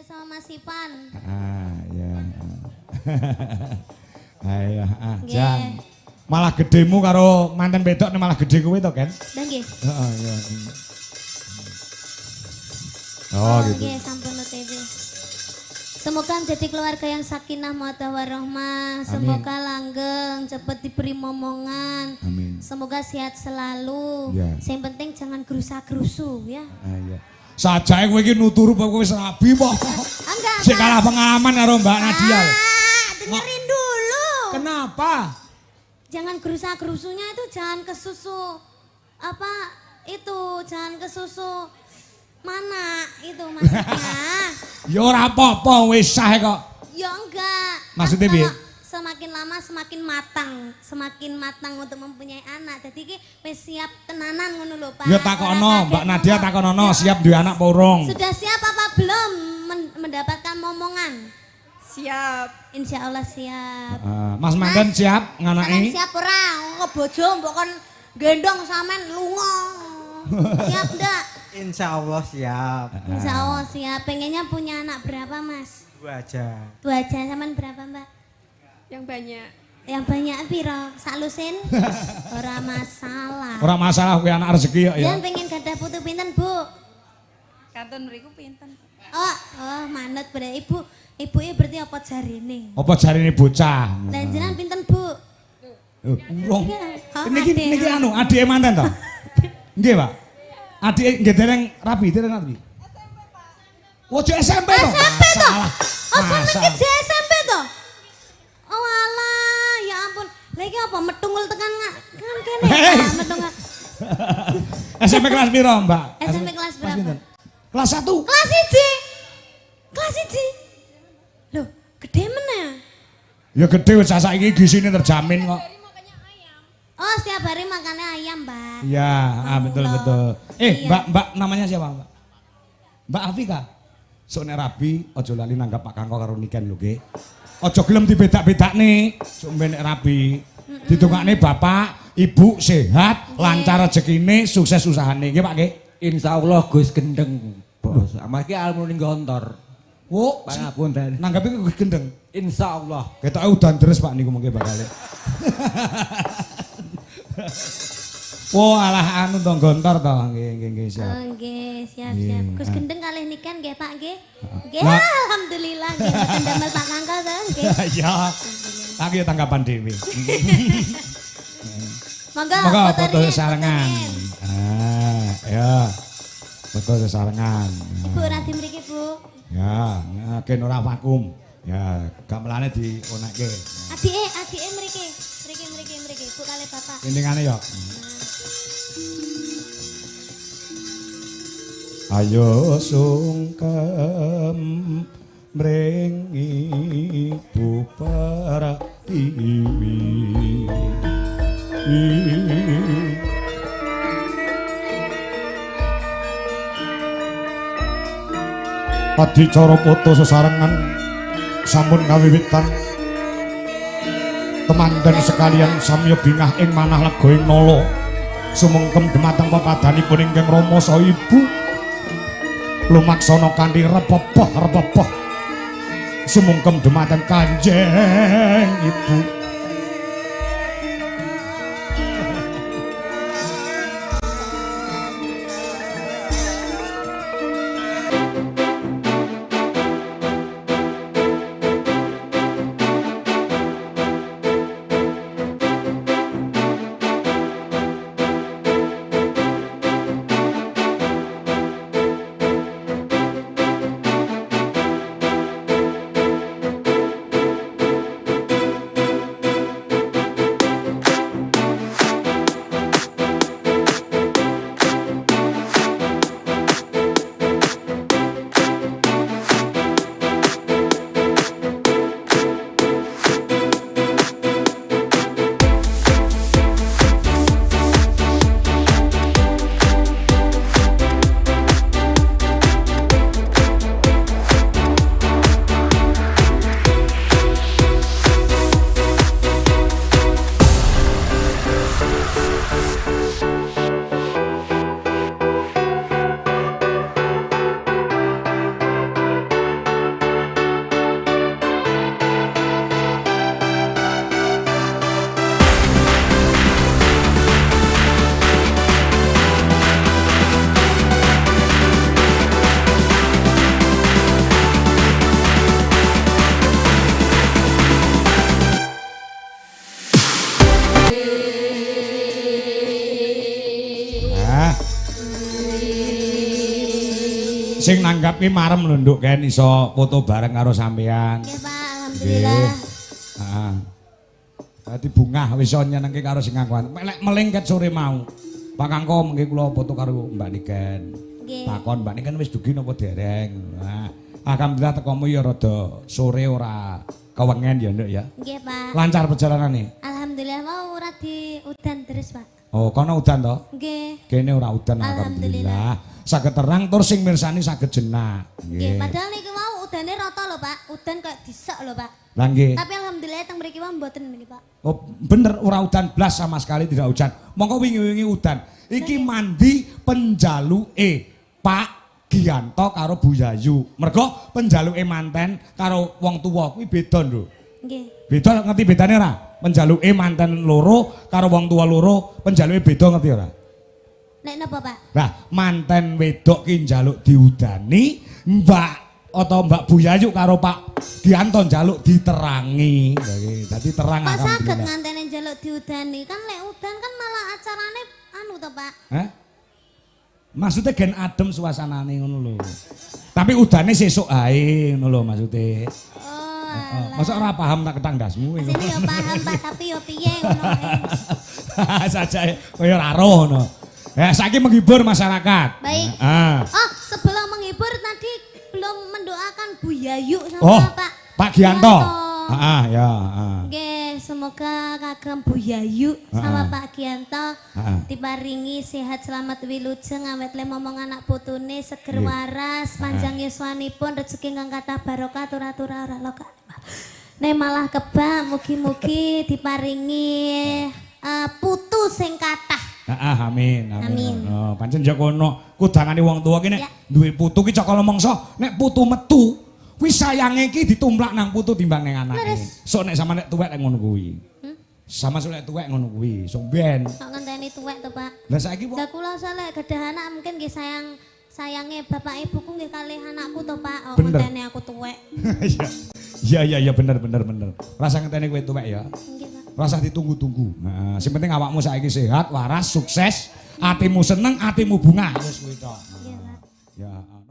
sama Mas Ipan. Ya. Ayo, Jan. Malah gedemu karo manten wedok malah gede kowe to, Ken? Lah nggih. Heeh, iya. Gitu. Nggih, sampun OTW. Semoga menjadi keluarga yang sakinah mawaddah warahmah. Semoga langgeng, cepat diberi momongan. Amin. Semoga sehat selalu. Ya. Yang penting jangan gerusa-gerusu ya. Iya. Sajae kowe iki nuturu kok wis rabi po. Enggak. Sik kalah pengalaman karo Mbak Nadia. Dengerin dulu. Kenapa? Jangan gerusa-gerusunya itu jangan ke susu. Apa itu? Jangan ke susu. Mana itu maksudnya? Ya ora apa-apa wis sah kok. Ya enggak. Maksudnya Kan piye? kalau semakin lama semakin matang untuk mempunyai anak. Jadi ki wis siap tenanan ngono lho, Pak. Ya takono, Mbak Nadia takono Ya, siap duwe anak apa urung? Sudah siap apa belum mendapatkan momongan? Siap. Insya Allah siap. Mas Mangken siap nganaki? Siap ora? Kok bojo mbok kon gendong sampean lunga. Siap ndak? Insya Allah siap. Insya Allah siap. Pengennya punya anak berapa, Mas? 2 aja. 2 aja. Sampean berapa, Mbak? Yang banyak. Yang banyak piro? Sak lusin? Ora masalah. Ora masalah kuwi anak rezeki ya. Jangan pengen gadah putu pinten, Bu? Karton mriku pinten? Oh, manut pada ibu. Ibuke berarti apa jarine? Apa jarine bocah? Lah jenengan pinten, Bu? Urung. Oh, Niki anu adike manten to? Nggih, Pak. Adike nggih dereng rabi, dereng rabi. Oh, SMP to? SMP to? Oh, Masalah. sampe SMP to? Oh alah, ya ampun. Lagi apa metungul tekan kan kene Hei. metungul. SMP kelas piro, Mbak? SMP kelas berapa? pinten? Kelas 1. Kelas 1. Kelas 1. Loh, gede mana? Ya gede wis saiki gisine terjamin kok. Oh, setiap hari makannya ayam, Mbak. Iya, betul Allah. betul. Iya. Mbak namanya siapa, Mbak? Mbak Afika. Sok nek rabi aja lali nanggap Pak Kangko karo Niken lho, nggih. Aja gelem dibedak-bedakne. Sok mben nek rabi. Ditungakne bapak, ibu sehat, lancar rezekine, sukses usahane, nggih Pak nggih. Insyaallah Gus gendeng, Bos. Amargi almune gontor. Wo, Pangapunten. nanggapi Gus gendeng. Insyaallah. Ketoke udan deres Pak niku mengke bakal. Oh alah anu to gontor to, nggih siap. Oh, nggih, siap. Gus Gendeng kalih niken nggih, Pak nggih. Nggih, Nah. alhamdulillah nggih mboten damel Pak Kangko to, nggih. Ya. Aku ya tanggapan dhewe. Monggo Monggo foto foto riyen, sarengan. foto riyen. Ya. Foto sarengan. Ibu ora di mriki, Bu. Ya, ken ora vakum. Ya, gamelane dionekke. Adike mriki. Mriki. Bu kalih Bapak. Indingane ya. Ayo sungkem mring ibu Pratiwi. Adicara foto sesarengan sampun kawiwitan. Temanten sekalian samya bingah ing manah legoing nala. Sumengkem dumateng pepadanipun ingkang Rama saha Ibu. Lumaksana kanthi repepeh. Sumengkem dumateng Kanjeng Ibu. Sing nanggap ki marem lho Nduk Ken iso foto bareng karo sampean. Nggih Pak, alhamdulillah. Heeh. Dadi bungah wis iso nyenengke karo sing ngakuan. Lek melingket sore mau. Pak Kangko mengke kula foto karo Mbak Niken. Nggih. Takon Mbak Niken wis dugi napa dereng. Nah, alhamdulillah tekomu ya rada sore ora kewengen ya Nduk ya. Nggih Pak. Lancar perjalanane. Alhamdulillah mau ora di udan terus Pak. Oh, kono udan to? Nggih. Kene ora udan alhamdulillah. Saged terang tur sing mirsani saged jenak. Nggih, padahal niki mau udane rata lho Pak. Udan kayak disek lho Pak. Lah nggih. Tapi alhamdulillah teng mriki wae mboten niki Pak. Oh, bener ora udan blas sama sekali tidak hujan. Mongko wingi-wingi udan. Iki mandi penjaluke Pak Gianto karo Bu Yayu. Mergo penjaluke manten karo wong tuwa kuwi beda lho. Nggih. Beda ngerti bedane ora? Penjaluke manten loro karo wong tuwa loro, penjaluke beda ngerti ora? Nek napa Pak? Nah, manten wedok ki njaluk diudani, Mbak atau Mbak Bu Yayu karo Pak Gianto njaluk diterangi. Dadi terang Kok saged alhamdulillah. ngantene njaluk diudani? Kan lek udan kan malah acarane anu to Pak. Hah? Maksudnya gen adem suasanane ngono lho. Tapi udane sesuk ae ngono lho maksude. Oh, Heeh. Masa ora paham tak ketang dasmu Sini yo paham Pak, tapi yo piye ngono ae. saja kaya ora roh ngono. Ya saiki menghibur masyarakat. Baik. Ah. Oh, sebelum menghibur tadi belum mendoakan Bu Yayu sama Oh, Pak Gianto. Heeh, ya, heeh. Oke, semoga kagem Bu Yayu sama Pak Gianto Heeh. diparingi sehat selamat wilujeng awet le momong anak putune seger waras panjang yuswanipun rezeki kang kathah barokah tur-atura ora loka. Nek malah kebak mugi-mugi diparingi putu sing kathah. Heeh, amin, Amin. amin. Oh, pancen ya kono kudangane wong tuwa ki nek Ya. duwe putu ki cakala mangsa, nek putu metu kuwi sayange ki ditumplak nang putu timbang ning anake. Leres. Sok nek sama nek tuwek nek ngono kuwi. Sama sok nek tuwek ngono kuwi, sok ben. Kok ngenteni tuwek to, Pak? Lah saiki wong Lah kula saleh gadah anak mungkin nggih sayange bapak ibuku nggih kalih anakku to, Pak. Oh, Bener. ngenteni aku tuwek. Iya bener. Rasa ngenteni kowe tuwek ya. Nggih, Pak. Rasa ditunggu-tunggu. Nah, sing penting awakmu saiki sehat, waras, sukses, atimu seneng, atimu bunga. Wis kuwi tok. Nggih, Pak. Ya.